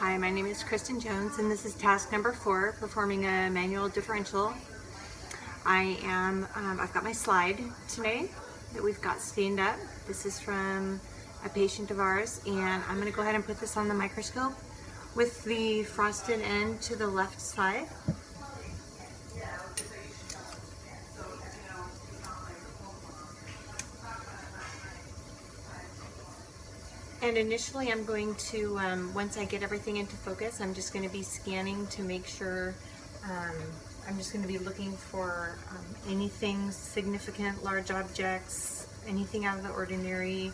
Hi, my name is Kristen Jones, and this is task number 4, performing a manual differential. I've got my slide today that we've got stained up. This is from a patient of ours, and I'm going to go ahead and put this on the microscope with the frosted end to the left side. And initially I'm going to, once I get everything into focus, I'm just going to be scanning to make sure, I'm just going to be looking for anything significant, large objects, anything out of the ordinary.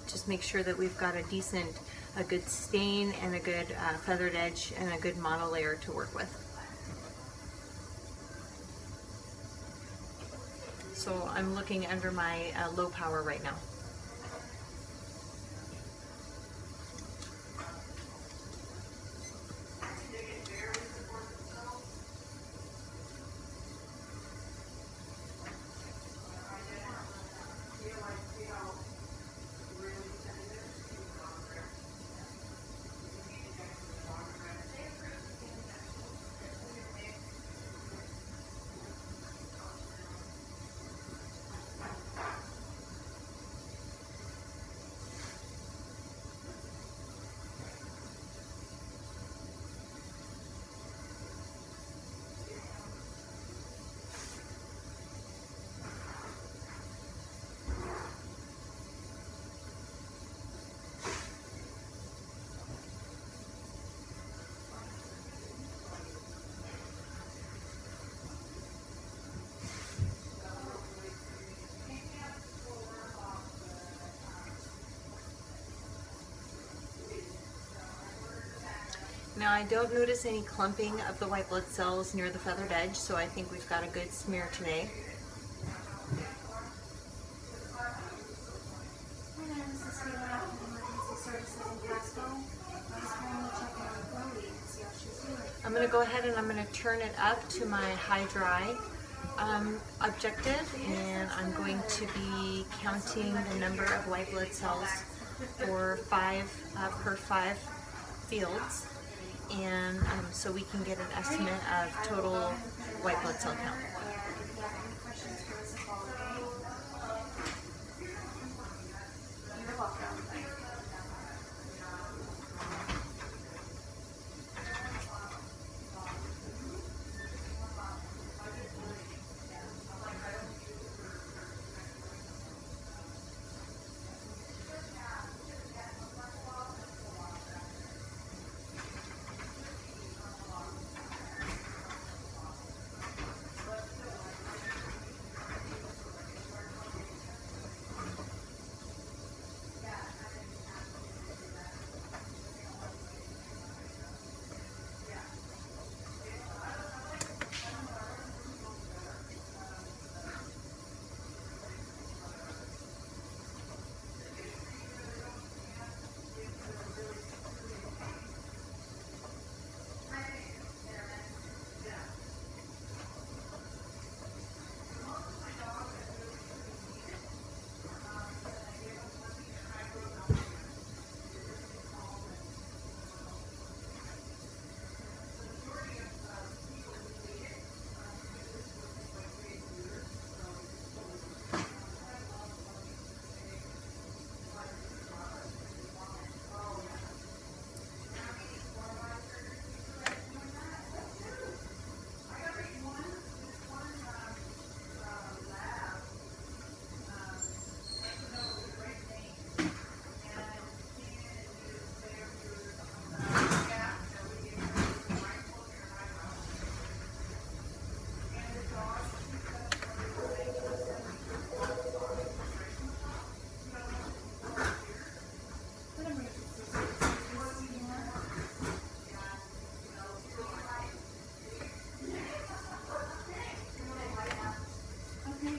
Just make sure that we've got a good stain and a good feathered edge and a good monolayer to work with. So I'm looking under my low power right now. Now I don't notice any clumping of the white blood cells near the feathered edge, so I think we've got a good smear today. I'm going to go ahead and I'm going to turn it up to my high dry objective, and I'm going to be counting the number of white blood cells for 5 per 5 fields. And so we can get an estimate of total white blood cell count.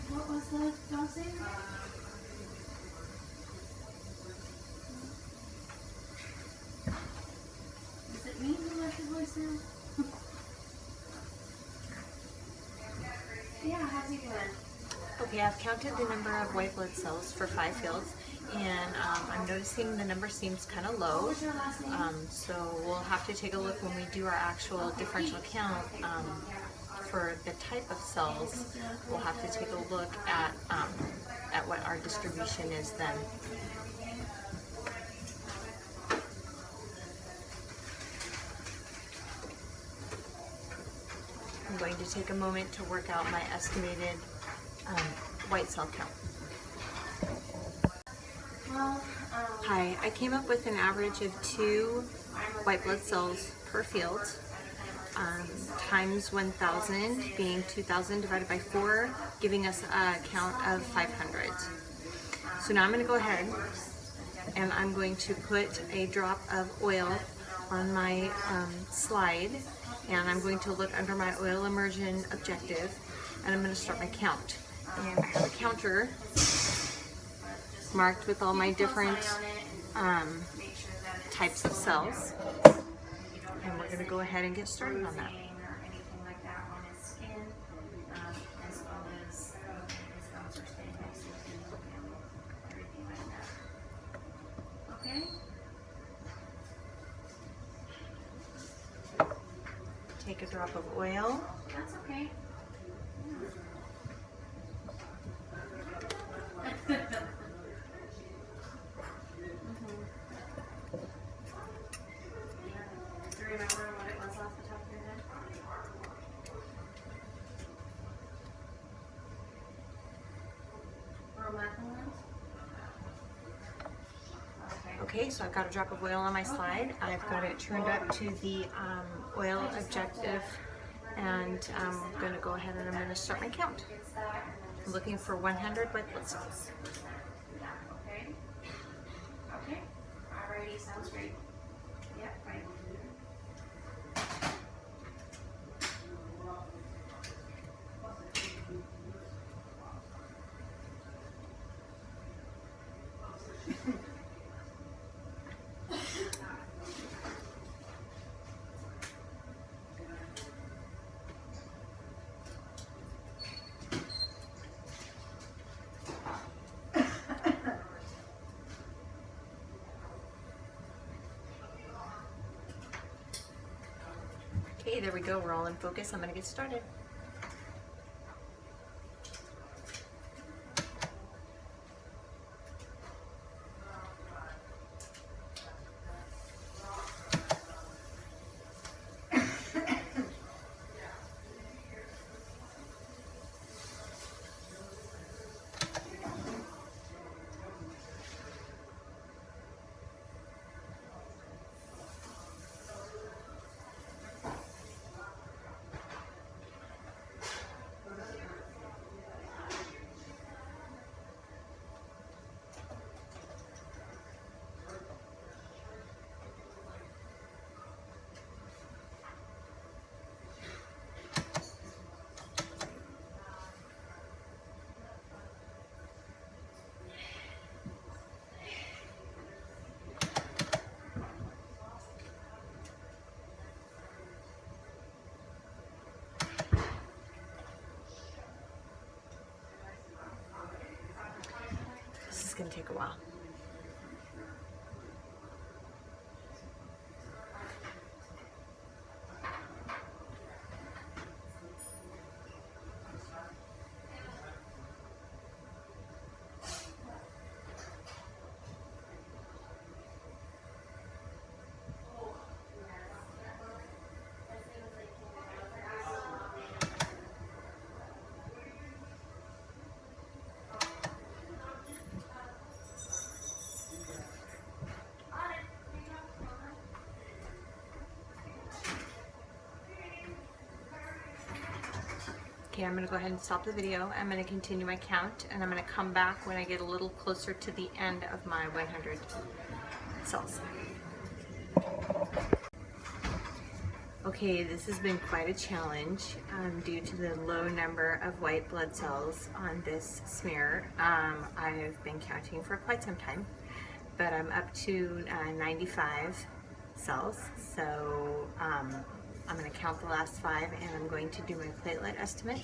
What was the dosing? Is it me who left the voicemail? Yeah, how's he doing? Okay, I've counted the number of white blood cells for 5 fields, and I'm noticing the number seems kind of low. So we'll have to take a look when we do our actual differential count for the type of cells. We'll have to take a look at what our distribution is then. I'm going to take a moment to work out my estimated white cell count. Hi, I came up with an average of 2 white blood cells per field times 1,000, being 2,000 divided by 4, giving us a count of 500. So now I'm going to go ahead and I'm going to put a drop of oil on my slide, and I'm going to look under my oil immersion objective, and I'm going to start my count. And I have a counter marked with all my different types of cells, and we're going to go ahead and get started on that. Take a drop of oil. That's okay. Do you remember what it was off the top of your head? Okay, so I've got a drop of oil on my slide. I've got it turned up to the oil objective, and I'm going to go ahead and I'm going to start my count. I'm looking for 100 white blood cells. Okay. Okay. Alrighty, sounds great. Yep, right. Okay, there we go. We're all in focus. I'm going to get started. This is going to take a while. Okay, I'm going to go ahead and stop the video. I'm going to continue my count, and I'm going to come back when I get a little closer to the end of my 100 cells. Okay, this has been quite a challenge due to the low number of white blood cells on this smear. I've been counting for quite some time, but I'm up to 95 cells, so I'm going to count the last 5, and I'm going to do my platelet estimate.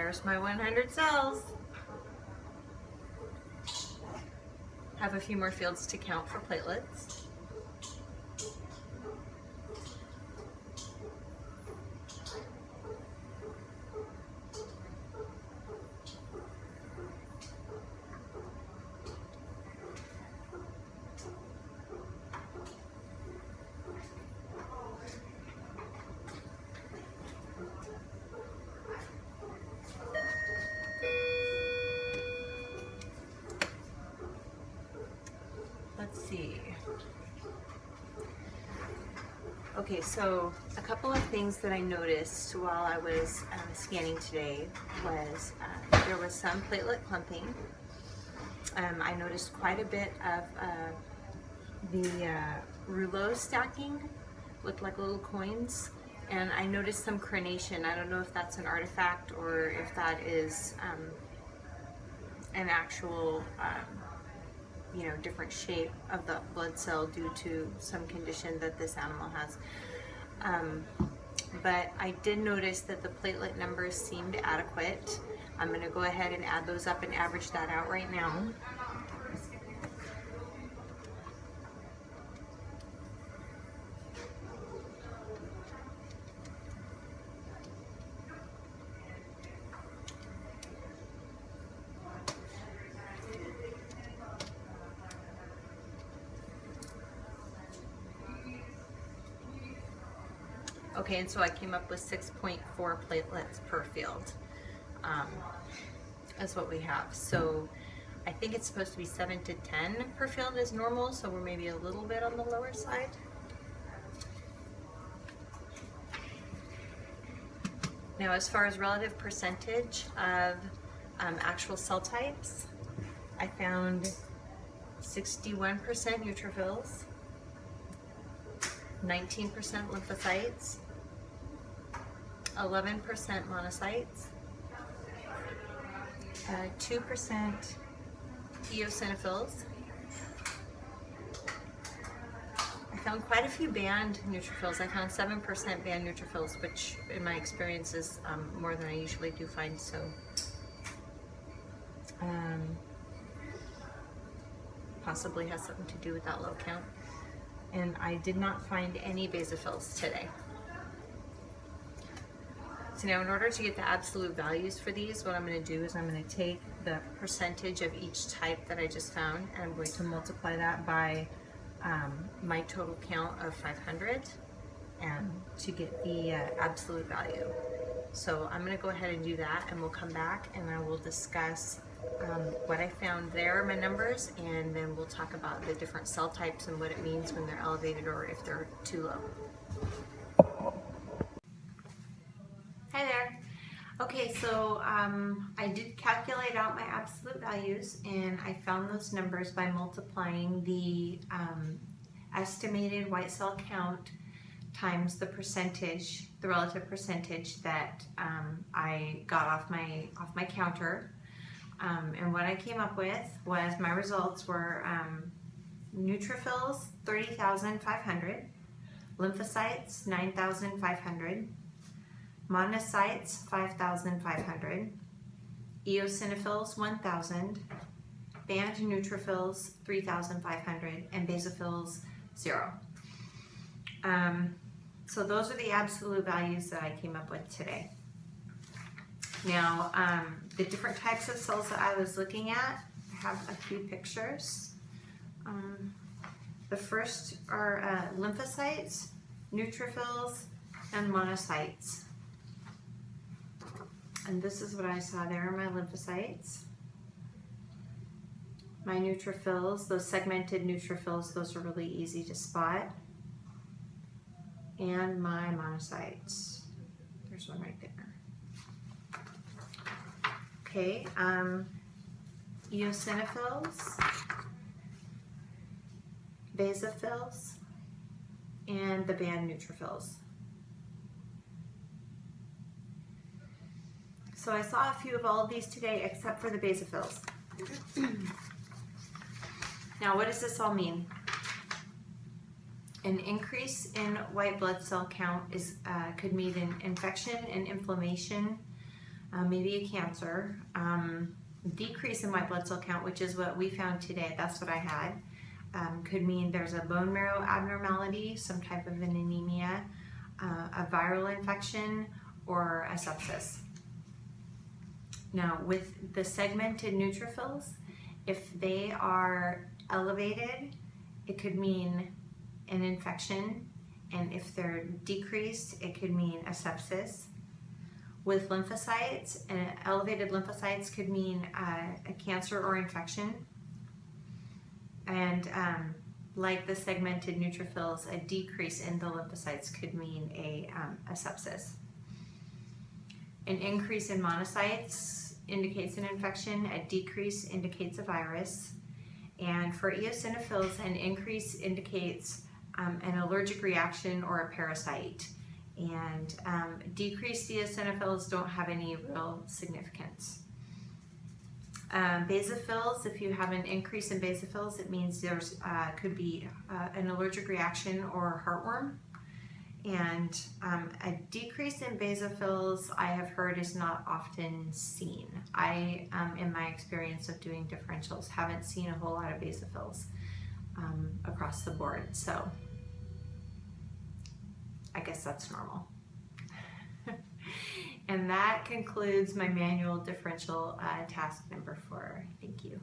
There's my 100 cells. Have a few more fields to count for platelets. Let's see. Okay, so a couple of things that I noticed while I was scanning today was there was some platelet clumping. I noticed quite a bit of the rouleau stacking, looked like little coins, and I noticed some crenation. I don't know if that's an artifact or if that is an actual different shape of the blood cell due to some condition that this animal has. But I did notice that the platelet numbers seemed adequate. I'm going to go ahead and add those up and average that out right now. Okay, and so I came up with 6.4 platelets per field. That's what we have. So I think it's supposed to be 7 to 10 per field is normal, so we're maybe a little bit on the lower side. Now, as far as relative percentage of actual cell types, I found 61% neutrophils, 19% lymphocytes, 11% monocytes, 2% eosinophils. I found quite a few band neutrophils. I found 7% band neutrophils, which in my experience is more than I usually do find, so possibly has something to do with that low count. And I did not find any basophils today. So now in order to get the absolute values for these, what I'm going to do is I'm going to take the percentage of each type that I just found, and I'm going to multiply that by my total count of 500 and to get the absolute value. So I'm going to go ahead and do that, and we'll come back and I will discuss what I found there, my numbers, and then we'll talk about the different cell types and what it means when they're elevated or if they're too low. Hi there. Okay, so I did calculate out my absolute values, and I found those numbers by multiplying the estimated white cell count times the percentage, the relative percentage that I got off my counter. And what I came up with was my results were neutrophils 30,500, lymphocytes 9,500, monocytes 5,500, eosinophils 1,000, band neutrophils 3,500, and basophils 0. So those are the absolute values that I came up with today. Now, the different types of cells that I was looking at, I have a few pictures. The first are lymphocytes, neutrophils, and monocytes. And this is what I saw there, my lymphocytes. My neutrophils, those segmented neutrophils, those are really easy to spot. And my monocytes. There's one right there. Okay, eosinophils, basophils, and the band neutrophils. So I saw a few of all of these today except for the basophils. Now, what does this all mean? An increase in white blood cell count is could mean an infection and inflammation maybe a cancer, decrease in white blood cell count, which is what we found today. That's what I had. Could mean there's a bone marrow abnormality, some type of an anemia, a viral infection, or a sepsis. Now, with the segmented neutrophils, if they are elevated, it could mean an infection, and if they're decreased, it could mean a sepsis. With lymphocytes, elevated lymphocytes could mean a cancer or infection. And like the segmented neutrophils, a decrease in the lymphocytes could mean a sepsis. An increase in monocytes indicates an infection, a decrease indicates a virus. And for eosinophils, an increase indicates an allergic reaction or a parasite. And decreased eosinophils don't have any real significance. Basophils, if you have an increase in basophils, it means there's could be an allergic reaction or heartworm. And a decrease in basophils, I have heard, is not often seen. I, in my experience of doing differentials, haven't seen a whole lot of basophils across the board. So I guess that's normal. And that concludes my manual differential task number 4. Thank you.